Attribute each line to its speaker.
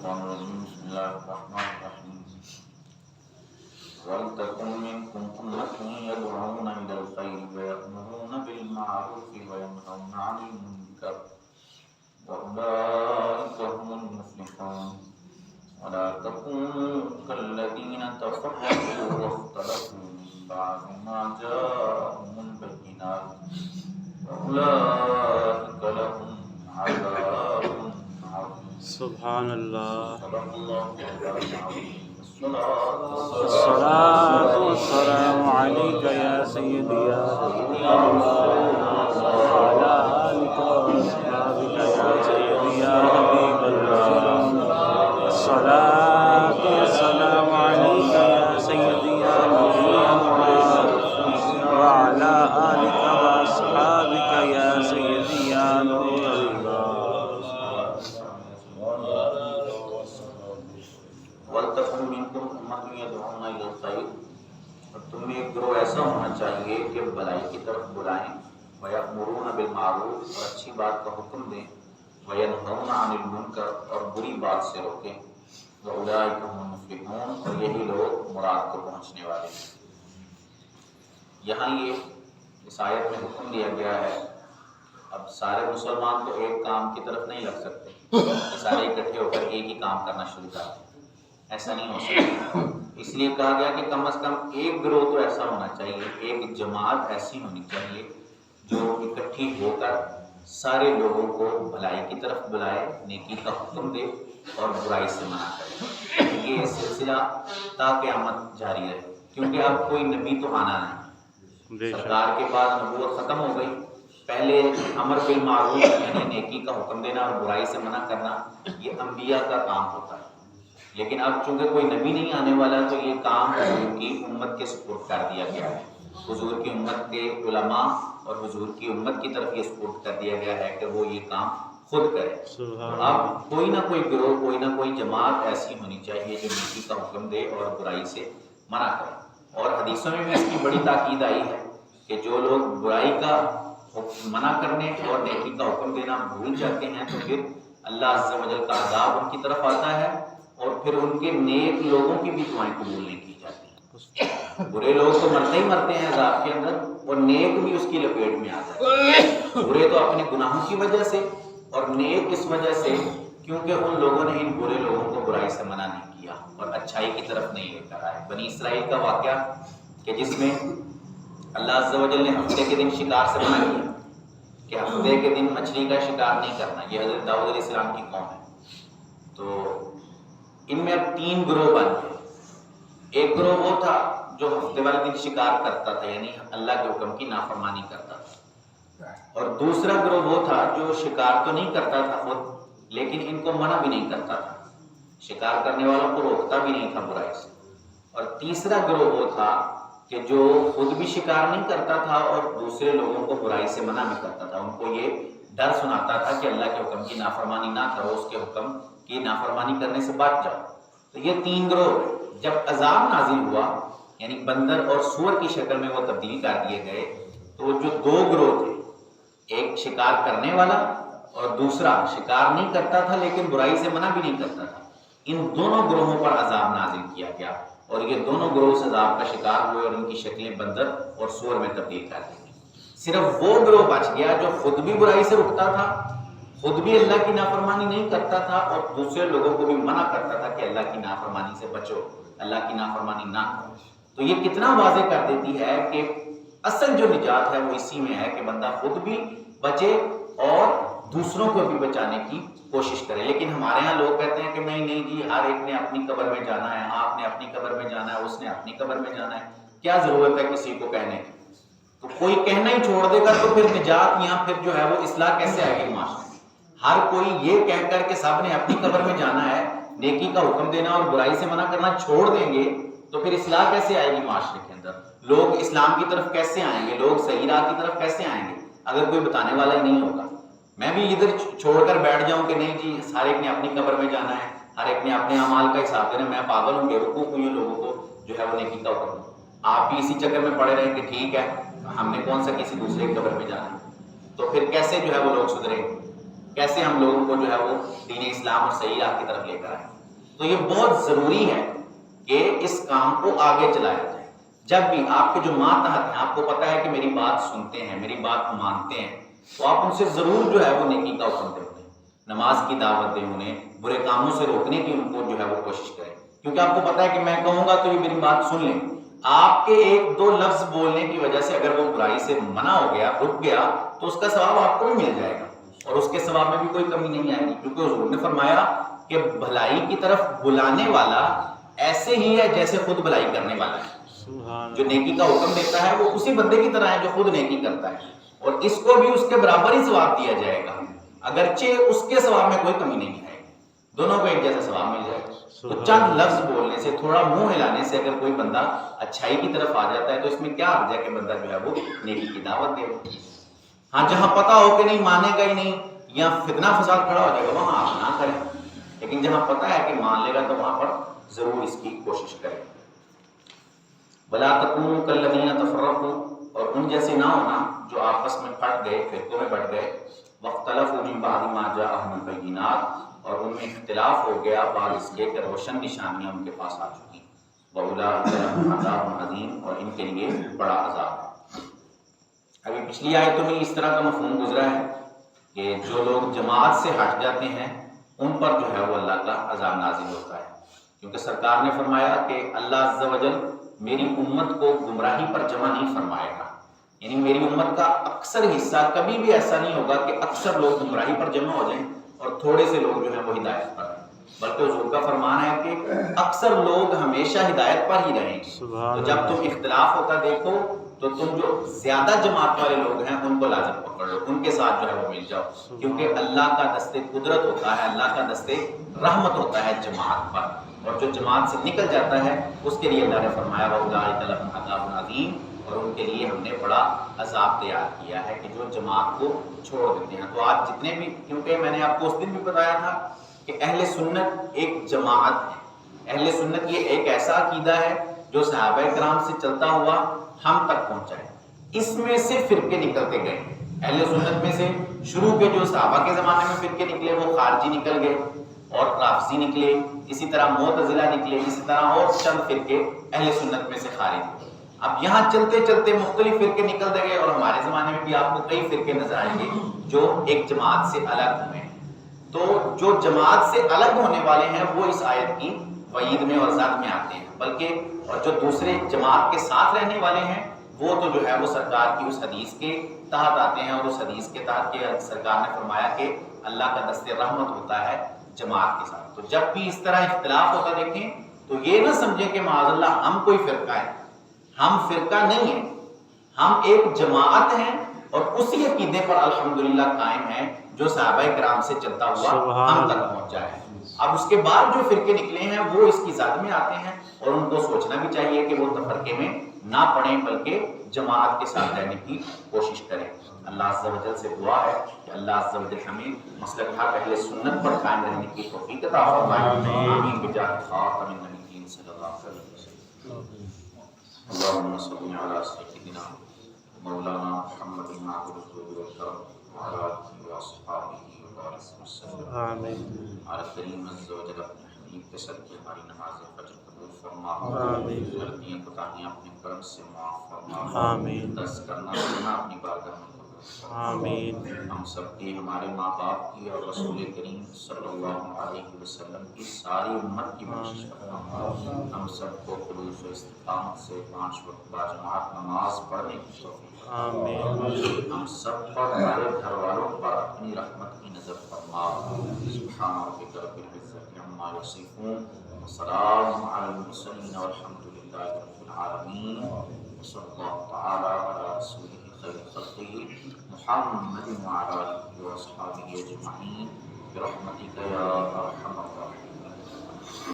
Speaker 1: بسم الله الرحمن الرحيم ولتكن منكم أمة يدعون إلى الخير ويأمرون بالمعروف وينهون عن المنكر وأولئك هم المفلحون ولا تكونوا كالذين تفرقوا واختلفوا من بعد ما جاءهم البينات وأولئك لهم عذاب عظيم.
Speaker 2: سبحان اللہ.
Speaker 1: صدق اللہ العظیم.
Speaker 2: الصلاة والسلام علیک یا سیدی یا رسول اللہ وعلی آلک واصحابک یا سیدی یا حبیب اللہ. الصلاة والسلام علیک یا سیدی یا نبی اللہ وعلی آلک واصحابک یا سیدی یا نور اللہ.
Speaker 1: وَلْتَكُن مِّنكُمْ أُمَّةٌ يَدْعُونَ إِلَى الْخَيْرِ، اور تم میں ایک گروہ ایسا ہونا چاہیے کہ بھلائی کی طرف بلائیں، وَيَأْمُرُونَ بِالْمَعْرُوفِ، اور اچھی بات کا حکم دیں، وَيَنْهَوْنَ عَنِ الْمُنكَرِ، اور بری بات سے روکیں، وَأُولَٰئِكَ هُمُ الْمُفْلِحُونَ، اور یہی لوگ مراد کو پہنچنے والے ہیں. یہاں یہ اس آیت میں حکم دیا گیا ہے. اب سارے مسلمان تو ایک کام کی طرف نہیں لگ سکتے، سارے اکٹھے ہو کر ایک ہی کام کرنا شروع کر دیں، ایسا نہیں ہو سکتا. اس لیے کہا گیا کہ کم از کم ایک گروہ تو ایسا ہونا چاہیے، ایک جماعت ایسی ہونی چاہیے جو اکٹھی ہو کر سارے لوگوں کو بھلائی کی طرف بلائے، نیکی کا حکم دے اور برائی سے منع کرے. یہ سلسلہ تا قیامت جاری رہے، کیونکہ اب کوئی نبی تو آنا نہیں. سرکار کے بعد نبوت ختم ہو گئی. پہلے امر بالمعروف یعنی نیکی کا حکم دینا اور برائی سے منع کرنا یہ انبیاء کا کام ہوتا ہے. لیکن اب چونکہ کوئی نبی نہیں آنے والا تو یہ کام حضور کی امت کے سپرد کر دیا گیا ہے. حضور کی امت کے علماء اور حضور کی امت کی طرف یہ سپرد کر دیا گیا ہے کہ وہ یہ کام خود کرے. اب کوئی نہ کوئی گروہ، کوئی نہ کوئی جماعت ایسی ہونی چاہیے جو نیکی کا حکم دے اور برائی سے منع کرے. اور حدیثوں میں بھی اس کی بڑی تاکید آئی ہے کہ جو لوگ برائی کا منع کرنے اور نیکی کا حکم دینا بھول جاتے ہیں تو پھر اللہ عز و جل کا عذاب ان کی طرف آتا ہے، اور پھر ان کے نیک لوگوں کی بھی دعائیں قبول نہیں کی جاتی. برے لوگ تو مرتے ہی مرتے ہیں عذاب کے اندر، اور نیک بھی اس کی لپیٹ میں آ جاتے ہیں. برے تو اپنے گناہوں کی وجہ سے، اور نیک اس وجہ سے کیونکہ ان لوگوں نے ان برے لوگوں کو برائی سے منع نہیں کیا اور اچھائی کی طرف نہیں لے کر آئے. بنی اسرائیل کا واقعہ کہ جس میں اللہ عز و جل نے ہفتے کے دن شکار سے منع کیا کہ ہفتے کے دن مچھلی کا شکار نہیں کرنا. یہ حضرت داؤد علیہ السلام کی قوم ہے. تو ان میں اب 3 گروہ بن گئے. ایک گروہ وہ تھا جو ہفتے والے دن شکار کرتا تھا، یعنی اللہ کے حکم کی نافرمانی کرتا تھا. اور دوسرا گروہ وہ تھا جو شکار تو نہیں کرتا تھا خود، لیکن ان کو منع بھی نہیں کرتا تھا، شکار کرنے والوں کو روکتا بھی نہیں تھا برائی سے. اور تیسرا گروہ وہ تھا کہ جو خود بھی شکار نہیں کرتا تھا اور دوسرے لوگوں کو برائی سے منع بھی کرتا تھا. ان کو یہ ڈر سناتا تھا کہ اللہ کے حکم کی نافرمانی نہ کرو، اس کے حکم کی نافرمانی کرنے سے بچ جاؤ. تو یہ 3 گروہ. جب عذاب نازل ہوا یعنی بندر اور سور کی شکل میں وہ تبدیل کر دیے گئے، تو جو 2 گروہ تھے، ایک شکار کرنے والا اور دوسرا شکار نہیں کرتا تھا لیکن برائی سے منع بھی نہیں کرتا تھا، ان دونوں گروہوں پر عذاب نازل کیا گیا اور یہ دونوں گروہ اس عذاب کا شکار ہوئے اور ان کی شکلیں بندر اور سور میں تبدیل کر دی. صرف وہ گروہ بچ گیا جو خود بھی برائی سے رکتا تھا، خود بھی اللہ کی نافرمانی نہیں کرتا تھا اور دوسرے لوگوں کو بھی منع کرتا تھا کہ اللہ کی نافرمانی سے بچو، اللہ کی نافرمانی نہ کرو. تو یہ کتنا واضح کر دیتی ہے کہ اصل جو نجات ہے وہ اسی میں ہے کہ بندہ خود بھی بچے اور دوسروں کو بھی بچانے کی کوشش کرے. لیکن ہمارے ہاں لوگ کہتے ہیں کہ نہیں جی، ہر ایک نے اپنی قبر میں جانا ہے، آپ نے اپنی قبر میں جانا ہے، اس نے اپنی قبر میں جانا ہے، کیا ضرورت ہے کسی کو کہنے کی؟ تو کوئی کہنا ہی چھوڑ دے گا تو پھر نجات یہاں پھر جو ہے وہ اصلاح کیسے آئے گی معاشرے میں؟ ہر کوئی یہ کہہ کر کے سب نے اپنی قبر میں جانا ہے، نیکی کا حکم دینا اور برائی سے منع کرنا چھوڑ دیں گے تو پھر اصلاح کیسے آئے گی معاشرے کے اندر؟ لوگ اسلام کی طرف کیسے آئیں گے؟ لوگ صحیح راہ کی طرف کیسے آئیں گے اگر کوئی بتانے والا ہی نہیں ہوگا؟ میں بھی ادھر چھوڑ کر بیٹھ جاؤں کہ نہیں جی ہر ایک نے اپنی قبر میں جانا ہے، ہر ایک نے اپنے اعمال کا حساب دینا، میں پاگل ہوں، بیوقوف ہوں لوگوں کو جو ہے وہ نیکی کا حکم دوں. آپ بھی اسی چکر میں پڑے رہیں کہ ٹھیک ہے ہم نے کون سا کسی دوسرے کی قبر میں جانا ہے، تو پھر کیسے جو ہے وہ لوگ سدھریں گے؟ کیسے ہم لوگوں کو جو ہے وہ دین اسلام اور صحیح راہ کی طرف لے کر آئیں۔ تو یہ بہت ضروری ہے کہ اس کام کو آگے چلایا جائے۔ جب بھی آپ کے جو ماتحت ہیں، آپ کو پتہ ہے کہ میری بات سنتے ہیں، میری بات مانتے ہیں، تو آپ ان سے ضرور جو ہے وہ نیکی کا حکم دیں، انہیں نماز کی دعوت دیں، انہیں برے کاموں سے روکنے کی ان کو جو ہے وہ کوشش کریں، کیونکہ آپ کو پتہ ہے کہ میں کہوں گا تو یہ میری بات سن لیں۔ آپ کے ایک دو لفظ بولنے کی وجہ سے اگر وہ برائی سے منع ہو گیا، رک گیا، تو اس کا ثواب آپ کو بھی مل جائے گا اور اس کے ثواب میں بھی کوئی کمی نہیں آئے گی، کیونکہ حضور نے فرمایا کہ بھلائی کی طرف بلانے والا ایسے ہی ہے جیسے خود بھلائی کرنے والا ہے۔ جو نیکی کا حکم دیتا ہے وہ اسی بندے کی طرح ہے جو خود نیکی کرتا ہے، اور اس کو بھی اس کے برابر ہی ثواب دیا جائے گا، اگرچہ اس کے ثواب میں کوئی کمی نہیں آئے گی، دونوں کو ایک جیسا ثواب مل جائے گا۔ تو چند لفظ بولنے سے، تھوڑا منہ ہلانے سے اگر کوئی بندہ اچھائی کی طرف آ جاتا ہے تو اس میں کیا حرج ہے کہ بندہ جو ہے وہ نیکی کی دعوت دے۔ ہاں جہاں پتہ ہو کہ نہیں مانے گا ہی نہیں یا فتنہ فساد کھڑا ہو جائے گا وہاں آپ نہ کریں، لیکن جہاں پتہ ہے کہ مان لے گا تو وہاں پر ضرور اس کی کوشش کریں۔ وَلَا تَكُونُوا كَالَّذِينَ تَفَرَّقُوا، اور ان جیسے نہ ہونا جو آپس میں پھٹ گئے، فرقوں میں بٹ گئے، وَاخْتَلَفُوا مِن بَعْدِ مَا جَاءَهُمُ الْبَيِّنَاتُ، اور ان میں اختلاف ہو گیا بعد اس کے کہ روشن نشانیاں ان کے پاس آ چکی، وَأُولَٰئِكَ لَهُمْ عَذَابٌ عَظِيمٌ، اور ان کے لیے بڑا عذاب ہے۔ ابھی پچھلی آیتوں میں اس طرح کا مفہوم گزرا ہے کہ جو لوگ جماعت سے ہٹ جاتے ہیں ان پر جو ہے وہ اللہ کا عذاب نازل ہوتا ہے، کیونکہ سرکار نے فرمایا کہ اللہ عز و جل میری امت کو گمراہی پر جمع نہیں فرمائے گا، یعنی میری امت کا اکثر حصہ کبھی بھی ایسا نہیں ہوگا کہ اکثر لوگ گمراہی پر جمع ہو جائیں اور تھوڑے سے لوگ جو ہیں وہ ہدایت پر ہیں، بلکہ حضور کا فرمان ہے کہ اکثر لوگ ہمیشہ ہدایت پر ہی رہیں گے۔ تو جب تم اختلاف ہوتا دیکھو تو تم جو زیادہ جماعت والے لوگ ہیں ان کو لازم پکڑ لو، ان کے ساتھ جو ہے وہ مل جاؤ، کیونکہ اللہ کا دست قدرت ہوتا ہے، اللہ کا دست رحمت ہوتا ہے جماعت پر، اور جو جماعت سے نکل جاتا ہے اس کے لیے اللہ نے فرمایا وَأُولَٰئِكَ لَهُمْ عَذَابٌ عَظِيمٌ، اور ان کے لیے ہم نے بڑا عذاب تیار کیا ہے کہ جو جماعت کو چھوڑ دیتے ہیں۔ تو آج جتنے بھی، کیونکہ میں نے آپ کو اس دن بھی بتایا تھا کہ اہل سنت ایک جماعت ہے، اہل سنت یہ ایک ایسا عقیدہ ہے جو صحابہ کرام سے چلتا ہوا ہم تک پہنچا ہے، اس میں سے فرقے نکلتے گئے۔ اہل سنت میں سے شروع کے جو صحابہ کے زمانے میں فرقے نکلے وہ خارجی نکل گئے اور رافضی نکلے، اسی طرح معتزلہ نکلے، اسی طرح اور چند فرقے اہل سنت میں سے خارج ہوئے۔ اب یہاں چلتے چلتے مختلف فرقے نکلتے گئے، اور ہمارے زمانے میں بھی آپ کو کئی فرقے نظر آئیں گے جو ایک جماعت سے الگ ہوئے ہیں۔ تو جو جماعت سے الگ ہونے والے ہیں وہ اس آیت کی وعید میں اور زد میں آتے ہیں، بلکہ اور جو دوسرے جماعت کے ساتھ رہنے والے ہیں وہ تو جو ہے وہ سرکار کی اس حدیث کے تحت آتے ہیں، اور اس حدیث کے تحت کہ سرکار نے فرمایا کہ اللہ کا دست رحمت ہوتا ہے جماعت کے ساتھ۔ تو جب بھی اس طرح اختلاف ہوتا دیکھیں تو یہ نہ سمجھیں کہ معاذ اللہ ہم کوئی فرقہ ہے، ہم فرقہ نہیں ہیں، ہم ایک جماعت ہیں اور اسی عقیدے پر الحمدللہ قائم ہیں جو صحابہ کرام سے چلتا ہوا ہم تک پہنچا ہے۔ اب اس کے بعد جو فرقے نکلے ہیں وہ اس کی ذات میں آتے ہیں، اور ان کو سوچنا بھی چاہیے کہ وہ تفرقے میں نہ پڑیں بلکہ جماعت کے ساتھ رہنے کی کوشش کریں۔ اللہ عز و جل سے دعا ہے کہ اللہ عز و جل ہمیں مسلک حق اہل سنت پر قائم رہنے کی توفیق عطا فرمائے، آمین بجاہ خاتم النبیین صلی اللہ علیہ وسلم۔ اللہم صلی علی سیدنا مولانا محمد المعبود الرسول والکرم وعلی آلہ واصحابہ وسلم۔
Speaker 2: آمین۔
Speaker 1: اور کریم عز و جل اپنے حبیب کے صدقے ہماری نماز فجر قبول فرما،
Speaker 2: آمین۔
Speaker 1: غلطیاں کوتاہیاں اپنے کرم سے معاف فرما،
Speaker 2: آمین۔
Speaker 1: درس کرنا سننا اپنی بارگاہ میں قبول فرما۔
Speaker 2: آمین۔
Speaker 1: ہم سب کی، ہمارے ماں باپ کی اور رسول کریم صلی اللہ علیہ وسلم کی ساری امت کی بخشش فرما۔ ہم سب کو خلوص و استقامت سے 5 وقت باجماعت نماز پڑھنے کی توفیق فرما۔
Speaker 2: آمین۔
Speaker 1: ہم سب پر، ہمارے گھر والوں پر اپنی رحمت کی نظر فرما۔ سبحان ربک رب العزت عما یصفون وسلام علی المرسلین والحمد للہ رب العالمین، وصلی اللہ تعالی علی رسولہ خیر خلقہ محمد وعلی آلہ واصحابہ اجمعین برحمتک یا ارحم الراحمین۔